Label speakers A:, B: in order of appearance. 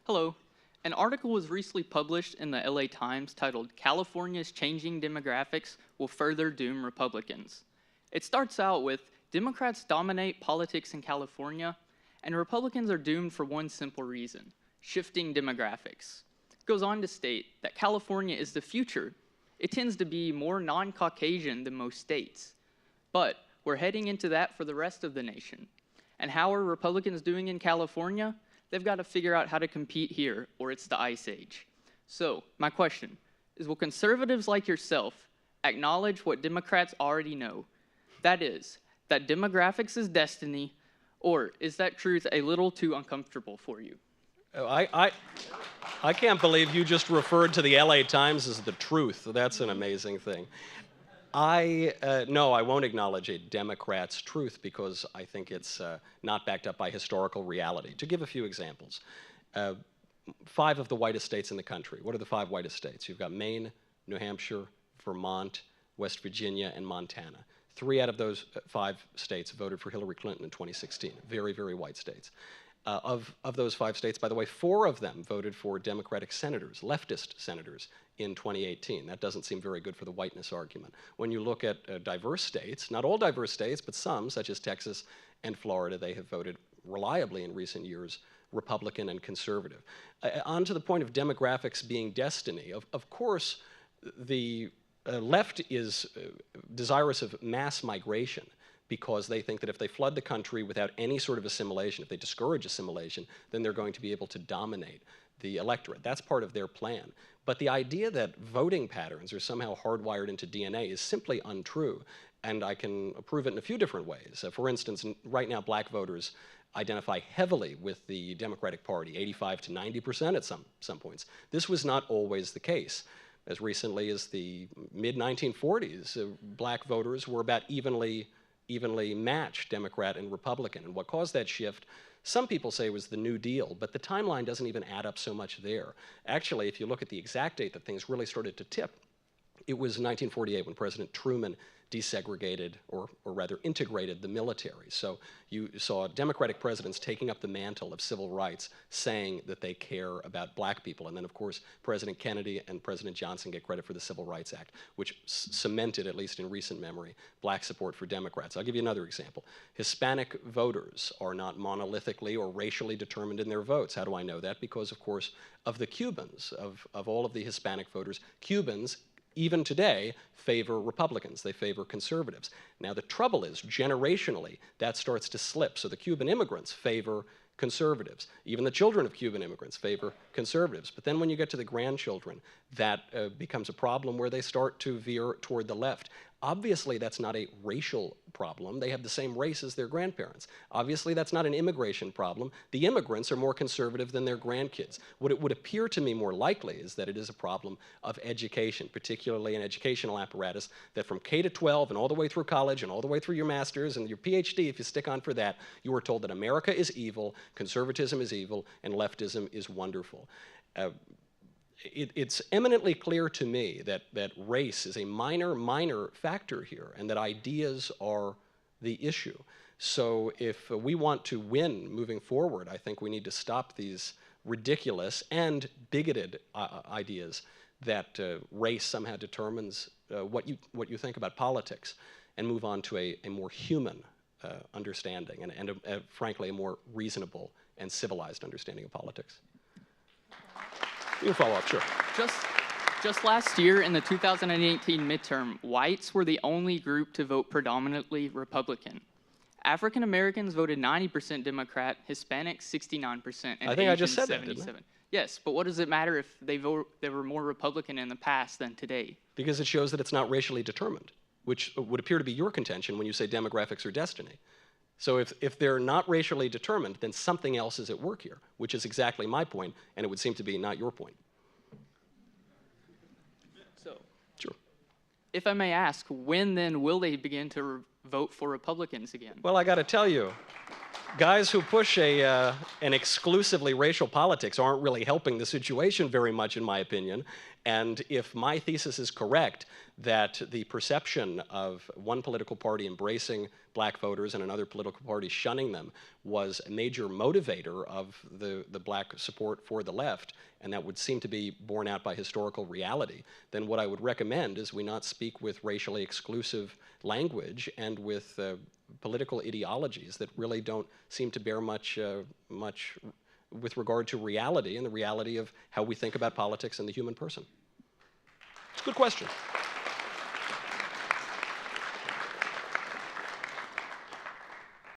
A: Hello. An article was recently published in the LA Times titled, "California's Changing Demographics Will Further Doom Republicans." It starts out with, "Democrats dominate politics in California, and Republicans are doomed for one simple reason, shifting demographics." It goes on to state that California is the future. It tends to be more non-Caucasian than most states. But we're heading into that for the rest of the nation. And how are Republicans doing in California? They've got to figure out how to compete here, or it's the Ice Age. So, my question is, will conservatives like yourself acknowledge what Democrats already know? That is, that demographics is destiny, or is that truth a little too uncomfortable for you?
B: I can't believe you just referred to the LA Times as the truth. That's an amazing thing. No, I won't acknowledge a Democrat's truth because I think it's not backed up by historical reality. To give a few examples, 5 of the whitest states in the country. What are the 5 whitest states? You've got Maine, New Hampshire, Vermont, West Virginia, and Montana. 3 out of those 5 states voted for Hillary Clinton in 2016. Very, very white states. Of those 5 states, by the way, 4 of them voted for Democratic senators, leftist senators, in 2018. That doesn't seem very good for the whiteness argument. When you look at diverse states, not all diverse states, but some, such as Texas and Florida, they have voted reliably in recent years Republican and conservative. On to the point of demographics being destiny. Of course, the left is desirous of mass migration, because they think that if they flood the country without any sort of assimilation, if they discourage assimilation, then they're going to be able to dominate the electorate. That's part of their plan. But the idea that voting patterns are somehow hardwired into DNA is simply untrue, and I can prove it in a few different ways. For instance, right now, black voters identify heavily with the Democratic Party, 85 to 90% at some points. This was not always the case. As recently as the mid-1940s, black voters were about evenly matched Democrat and Republican. And what caused that shift, some people say, was the New Deal, but the timeline doesn't even add up so much there. Actually, if you look at the exact date that things really started to tip, it was 1948 when President Truman desegregated, or rather integrated, the military. So you saw Democratic presidents taking up the mantle of civil rights, saying that they care about black people. And then, of course, President Kennedy and President Johnson get credit for the Civil Rights Act, which cemented, at least in recent memory, black support for Democrats. I'll give you another example. Hispanic voters are not monolithically or racially determined in their votes. How do I know that? Because, of course, of the Cubans, of all of the Hispanic voters, Cubans, even today, favor Republicans. They favor conservatives. Now, the trouble is, generationally, that starts to slip. So the Cuban immigrants favor conservatives. Even the children of Cuban immigrants favor conservatives. But then when you get to the grandchildren, that becomes a problem where they start to veer toward the left. Obviously, that's not a racial problem. They have the same race as their grandparents. Obviously, that's not an immigration problem. The immigrants are more conservative than their grandkids. What it would appear to me more likely is that it is a problem of education, particularly an educational apparatus that from K to 12 and all the way through college and all the way through your master's and your PhD, if you stick on for that, you are told that America is evil, conservatism is evil, and leftism is wonderful. It's eminently clear to me that race is a minor factor here, and that ideas are the issue. So if we want to win moving forward, I think we need to stop these ridiculous and bigoted ideas that race somehow determines what you think about politics, and move on to a more human understanding and frankly, a more reasonable and civilized understanding of politics. You can follow up, sure.
A: Just last year in the 2018 midterm, whites were the only group to vote predominantly Republican. African Americans voted 90% Democrat, Hispanics 69%, and
B: I think
A: Asians
B: I just said
A: 77%.
B: That, didn't I?
A: Yes, but what does it matter if they were more Republican in the past than today?
B: Because it shows that it's not racially determined, which would appear to be your contention when you say demographics are destiny. So if they're not racially determined, then something else is at work here, which is exactly my point, and it would seem to be not your point.
A: So,
B: sure.
A: If I may ask, when then will they begin to vote for Republicans again?
B: Well, I got to tell you, Guys who push an exclusively racial politics aren't really helping the situation very much, in my opinion. And if my thesis is correct, that the perception of one political party embracing black voters and another political party shunning them was a major motivator of the black support for the left, and that would seem to be borne out by historical reality, then what I would recommend is we not speak with racially exclusive language and with political ideologies that really don't seem to bear much with regard to reality and the reality of how we think about politics and the human person. It's a good question.